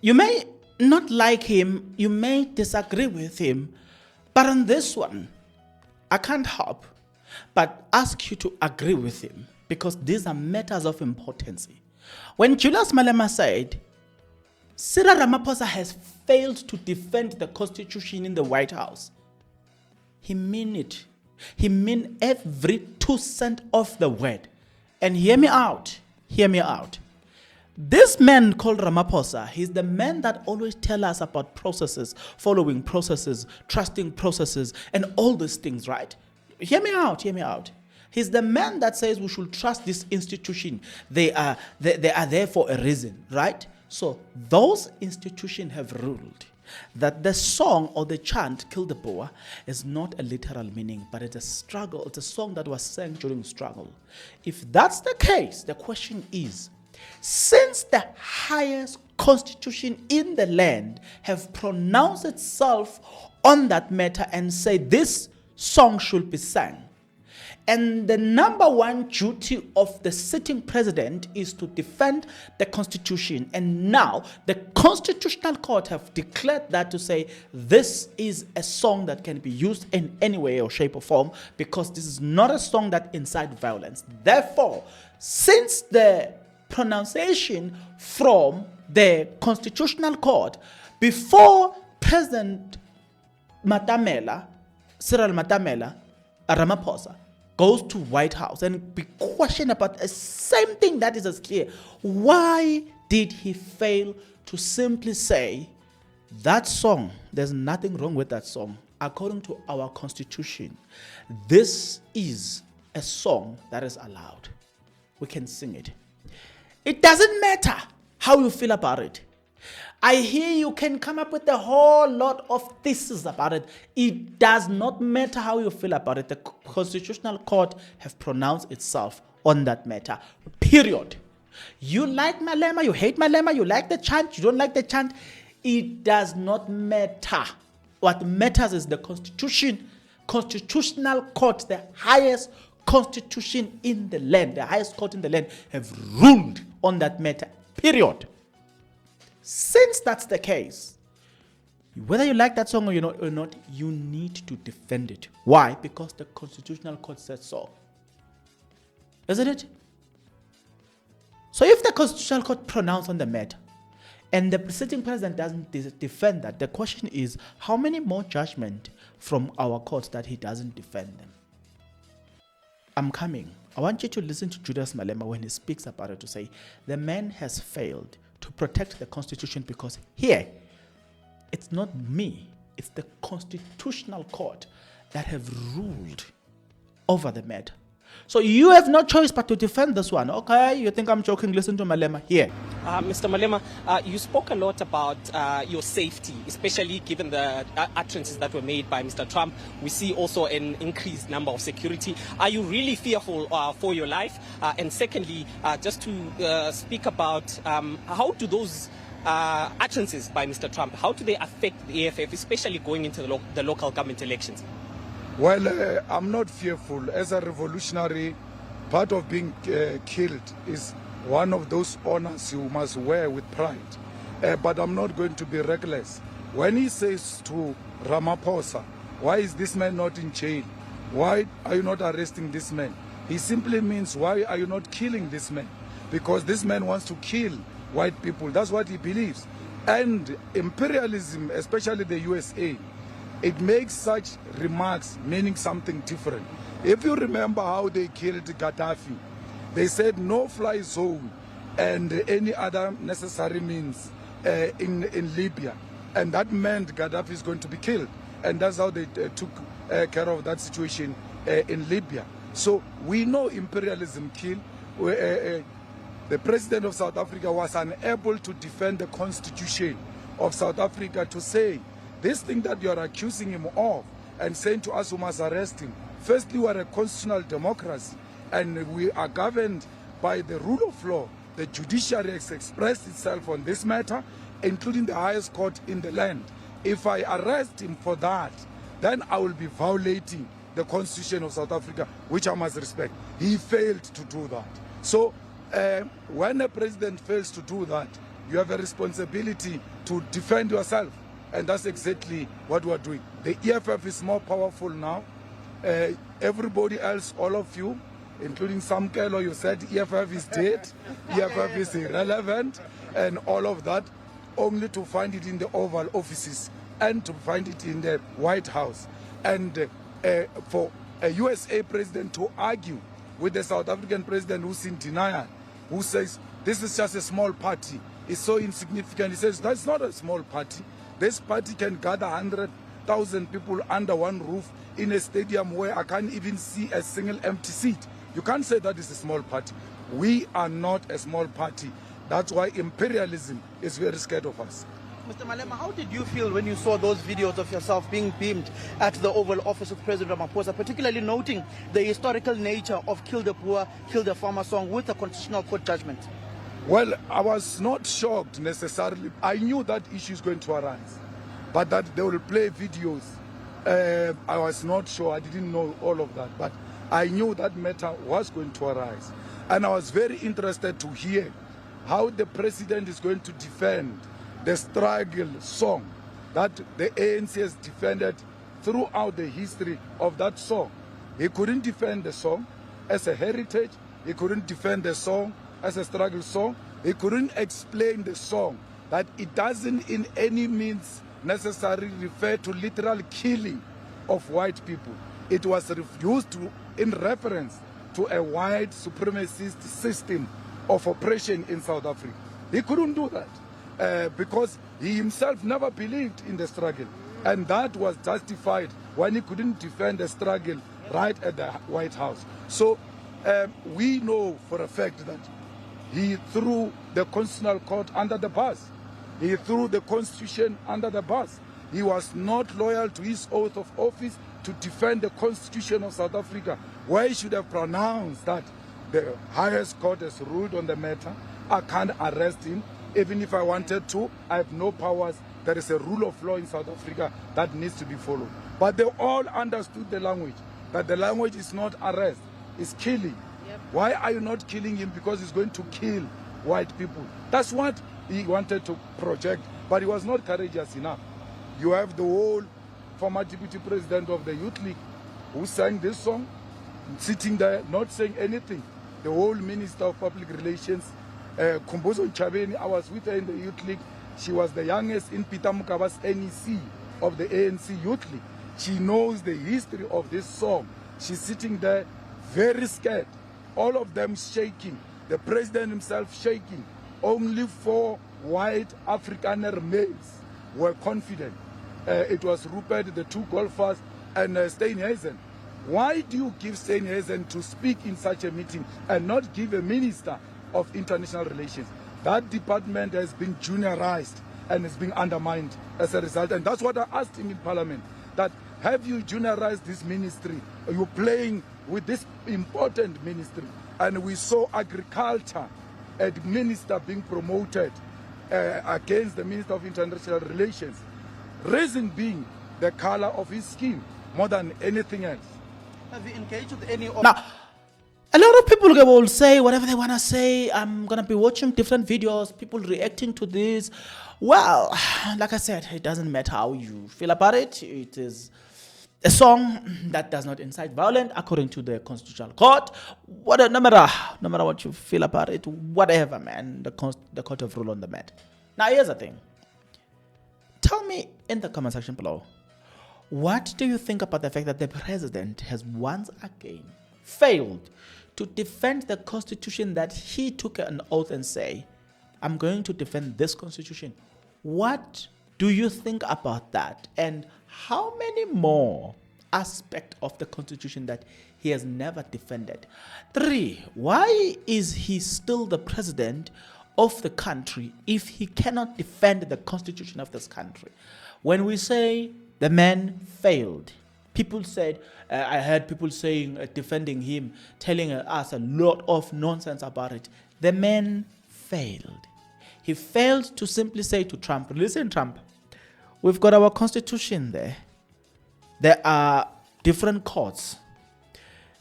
You may not like him, you may disagree with him, but on this one, I can't help but ask you to agree with him because these are matters of importance. When Julius Malema said, Cyril Ramaphosa has failed to defend the Constitution in the White House, he meant it. He meant every 2 cents of the word. And hear me out. Hear me out. This man called Ramaphosa, he's the man that always tells us about processes, following processes, trusting processes, and all these things, right? Hear me out, hear me out. He's the man that says we should trust this institution. They are there for a reason, right? So those institutions have ruled that the song or the chant, Kill the Boer, is not a literal meaning, but it's a struggle. It's a song that was sang during struggle. If that's the case, the question is, since the highest constitution in the land have pronounced itself on that matter and say this song should be sung, and the number one duty of the sitting president is to defend the constitution, and now the constitutional court have declared that to say this is a song that can be used in any way or shape or form because this is not a song that incites violence. Therefore, since the pronunciation from the constitutional court before President Matamela, Cyril Matamela, Ramaphosa, goes to White House and be questioned about the same thing that is as clear. Why did he fail to simply say that song, there's nothing wrong with that song. According to our constitution, this is a song that is allowed. We can sing it. It doesn't matter how you feel about it. I hear you can come up with a whole lot of theses about it. It does not matter how you feel about it. The Constitutional Court have pronounced itself on that matter. Period. You like Malema, you hate Malema, you like the chant, you don't like the chant. It does not matter. What matters is the Constitution, Constitutional Court, the highest constitution in the land, the highest court in the land, have ruled on that matter. Period. Since that's the case, whether you like that song or not, you need to defend it. Why? Because the Constitutional Court said so. Isn't it? So if the Constitutional Court pronounced on the matter and the sitting president doesn't defend that, the question is how many more judgment from our courts that he doesn't defend them? I'm coming. I want you to listen to Julius Malema when he speaks about it to say the man has failed to protect the Constitution because here, it's not me, it's the Constitutional Court that have ruled over the matter. So you have no choice but to defend this one. Okay, you think I'm joking? Listen to Malema here. Mr. Malema, you spoke a lot about your safety, especially given the utterances that were made by Mr. Trump. We see also an increased number of security. Are you really fearful for your life? And secondly, just to speak about how do those utterances by Mr. Trump, how do they affect the AFF, especially going into the local government elections? Well, I'm not fearful. As a revolutionary, part of being killed is one of those honors you must wear with pride. But I'm not going to be reckless. When he says to Ramaphosa, why is this man not in jail? Why are you not arresting this man? He simply means, why are you not killing this man? Because this man wants to kill white people. That's what he believes. And imperialism, especially the USA, it makes such remarks meaning something different. If you remember how they killed Gaddafi, they said no-fly zone and any other necessary means in Libya. And that meant Gaddafi is going to be killed. And that's how they took care of that situation in Libya. So we know imperialism killed. The president of South Africa was unable to defend the constitution of South Africa to say, this thing that you are accusing him of and saying to us we must arrest him. Firstly, we are a constitutional democracy and we are governed by the rule of law. The judiciary has expressed itself on this matter, including the highest court in the land. If I arrest him for that, then I will be violating the constitution of South Africa, which I must respect. He failed to do that. So when a president fails to do that, you have a responsibility to defend yourself. And that's exactly what we're doing. The EFF is more powerful now. Everybody else, all of you, including Sam Kelo, you said EFF is dead, EFF is irrelevant, and all of that, only to find it in the Oval Offices and to find it in the White House. And for a USA president to argue with the South African president who's in denial, who says this is just a small party, it's so insignificant. He says that's not a small party. This party can gather 100,000 people under one roof in a stadium where I can't even see a single empty seat. You can't say that is a small party. We are not a small party. That's why imperialism is very scared of us. Mr. Malema, how did you feel when you saw those videos of yourself being beamed at the Oval Office of President Ramaphosa, particularly noting the historical nature of Kill the Poor, Kill the Farmer song with the Constitutional Court judgment? Well, I was not shocked necessarily. I knew that issue is going to arise, but that they will play videos, I was not sure. I didn't know all of that, but I knew that matter was going to arise. And I was very interested to hear how the president is going to defend the struggle song that the ANC has defended throughout the history of that song. He couldn't defend the song as a heritage. He couldn't defend the song as a struggle song. He couldn't explain the song that it doesn't in any means necessarily refer to literal killing of white people. It was used in reference to a white supremacist system of oppression in South Africa. He couldn't do that because he himself never believed in the struggle, and that was justified when he couldn't defend the struggle right at the White House. So we know for a fact that he threw the Constitutional Court under the bus. He threw the Constitution under the bus. He was not loyal to his oath of office to defend the Constitution of South Africa, where he should have pronounced that the highest court has ruled on the matter. I can't arrest him. Even if I wanted to, I have no powers. There is a rule of law in South Africa that needs to be followed. But they all understood the language, that the language is not arrest, it's killing. Yep. Why are you not killing him? Because he's going to kill white people. That's what he wanted to project, but he was not courageous enough. You have the whole former deputy president of the Youth League who sang this song, sitting there, not saying anything. The whole Minister of Public Relations, Kumbuzo Chabeni, I was with her in the Youth League. She was the youngest in Peter Mukaba's NEC of the ANC Youth League. She knows the history of this song. She's sitting there very scared. All of them shaking. The president himself shaking. Only 4 white Afrikaner males were confident. It was Rupert, the 2 golfers, and Steenhuisen. Why do you give Steenhuisen to speak in such a meeting and not give a minister of international relations? That department has been juniorized and is being undermined as a result. And that's what I asked him in Parliament, that have you juniorized this ministry? Are you playing with this important ministry? And we saw agriculture, a minister being promoted against the Minister of International Relations. Reason being the color of his skin more than anything else. Have you engaged with any of... Now, a lot of people will say whatever they want to say. I'm going to be watching different videos, people reacting to this. Well, like I said, it doesn't matter how you feel about it. It is a song that does not incite violence according to the Constitutional Court. No matter what you feel about it, whatever, man, the court have ruled on the matter. Now, here's the thing. Tell me in the comment section below, what do you think about the fact that the president has once again failed to defend the Constitution that he took an oath and say, I'm going to defend this Constitution? What do you think about that? And how many more aspects of the Constitution that he has never defended? 3, why is he still the president of the country if he cannot defend the Constitution of this country? When we say the man failed, people said, I heard people saying, defending him, telling us a lot of nonsense about it. The man failed. He failed to simply say to Trump, listen, Trump, we've got our Constitution there. There are different courts.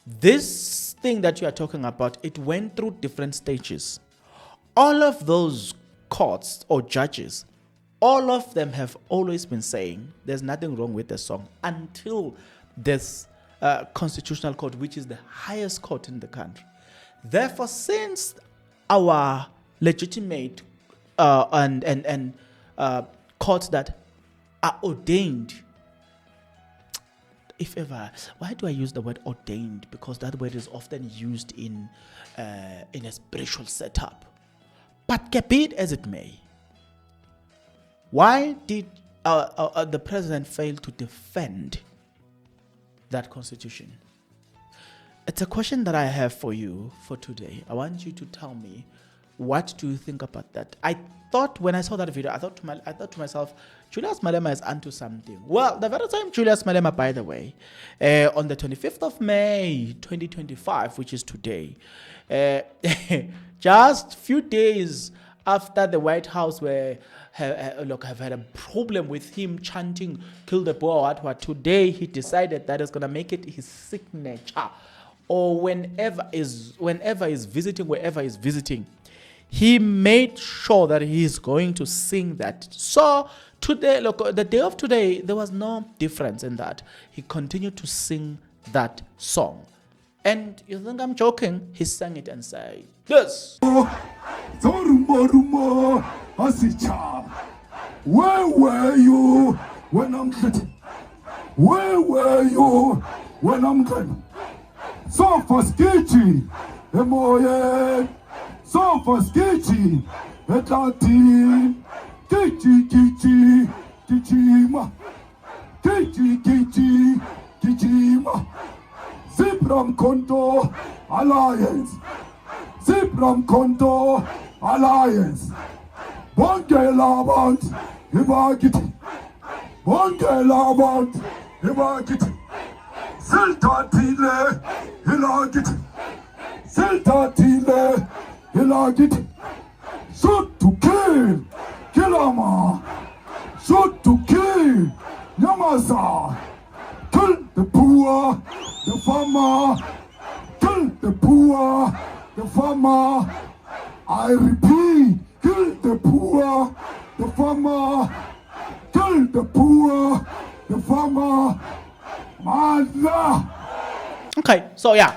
This thing that you are talking about, it went through different stages. All of those courts or judges, all of them have always been saying there's nothing wrong with the song until this constitutional court, which is the highest court in the country. Therefore, since our legitimate and courts that are ordained, if ever, why do I use the word ordained? Because that word is often used in a spiritual setup. But be it as it may, why did the president fail to defend that constitution? It's a question that I have for you for today. I want you to tell me, what do you think about that? I thought when I saw that video, I thought to myself, Julius Malema is onto something. Well, the very time Julius Malema, by the way, on the 25th of May, 2025, which is today, just few days after the White House have had a problem with him chanting "Kill the Boer," today he decided that is going to make it his signature. Or whenever he's visiting, wherever he's visiting, he made sure that he's going to sing that. So today, the day of today, there was no difference in that. He continued to sing that song. And you think I'm joking? He sang it and said, "Yes. Where were you when I'm getting? Where were you when I'm getting? So for sketchy, emoye. So for sketchy, etati. Kichi, kichima. Kichi, kichima. Zipram Konto Alliance. Zipram Konto Alliance. Bongelavant, Hibagiti. Bongelavant, Hibagiti. Siltatile, Hilagiti. Siltatile, Hilagiti. Shoot to kill, Kilama. Shoot to kill, Yamasa. Kill the poor, the farmer. Kill the poor, the farmer. I repeat. Kill the poor, the farmer. Kill the poor, the farmer. Mother. Okay, so yeah,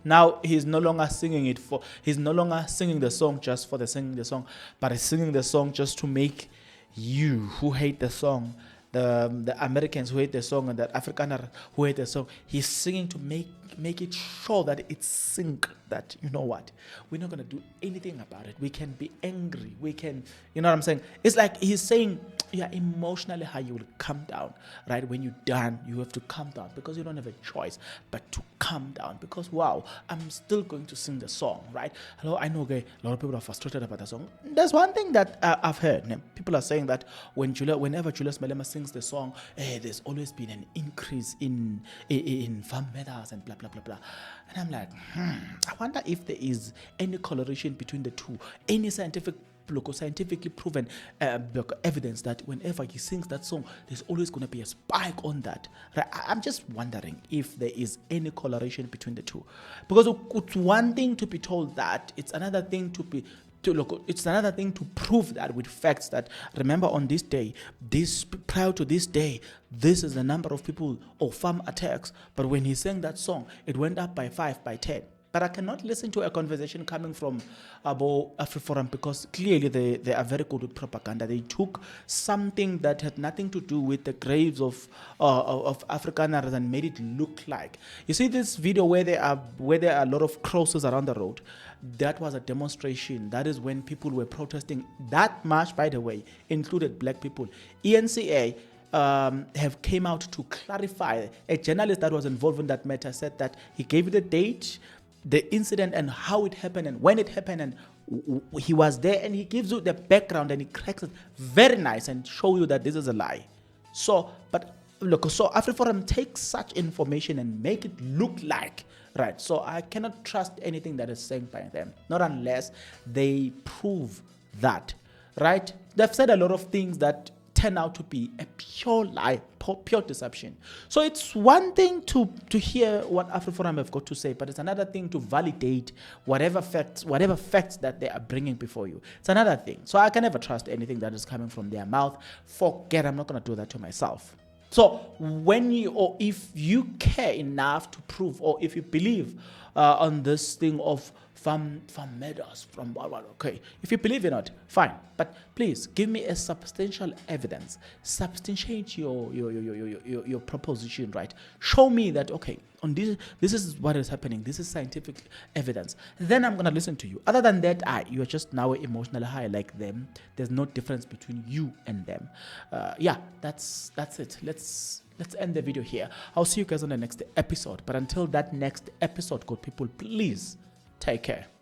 now he's no longer singing it for. He's no longer singing the song just for the singing the song, but he's singing the song just to make you who hate the song, the Americans who hate the song, and the Afrikaner who hate the song. He's singing to make it sure that it's sync. That, you know what, we're not going to do anything about it. We can be angry. We can, you know what I'm saying? It's like he's saying, yeah, emotionally how you will come down, right? When you're done, you have to calm down because you don't have a choice but to calm down because, wow, I'm still going to sing the song, right? Hello, I know, okay, a lot of people are frustrated about the song. There's one thing that I've heard. People are saying that whenever Julius Malema sings the song, there's always been an increase in farm matters and blah, blah, blah, blah. And I'm like, I wonder if there is any correlation between the two, any scientifically proven evidence that whenever he sings that song, there's always going to be a spike on that. Right? I'm just wondering if there is any correlation between the two, because it's one thing to be told that, it's another thing it's another thing to prove that with facts. That remember, on this day, prior to this day, this is the number of people or farm attacks. But when he sang that song, it went up by 5, by 10. But I cannot listen to a conversation coming from AfriForum because clearly they are very good with propaganda. They took something that had nothing to do with the graves of Afrikaners and made it look like. You see this video where there are a lot of crosses around the road. That was a demonstration. That is when people were protesting. That march, by the way, included black people. ENCA have came out to clarify. A journalist that was involved in that matter said that he gave you the date, the incident, and how it happened and when it happened, and he was there, and he gives you the background and he cracks it very nice and show you that this is a lie. So AfriForum takes such information and make it look like right. So I cannot trust anything that is said by them, not unless they prove that, right? They've said a lot of things that turn out to be a pure lie, pure deception. So it's one thing to hear what AfriForum have got to say, but it's another thing to validate whatever facts that they are bringing before you. It's another thing. So I can never trust anything that is coming from their mouth. Forget, I'm not going to do that to myself. So when you, or if you care enough to prove, or if you believe on this thing of farm murders from okay, if you believe in it, fine, but please give me a substantial evidence, substantiate your proposition, right? Show me that, okay, on this is what is happening, this is scientific evidence, then I'm gonna listen to you. Other than that, you are just now emotionally high like them. There's no difference between you and them. Yeah, that's it. Let's end the video here. I'll see you guys on the next episode, but until that next episode, good people, please take care.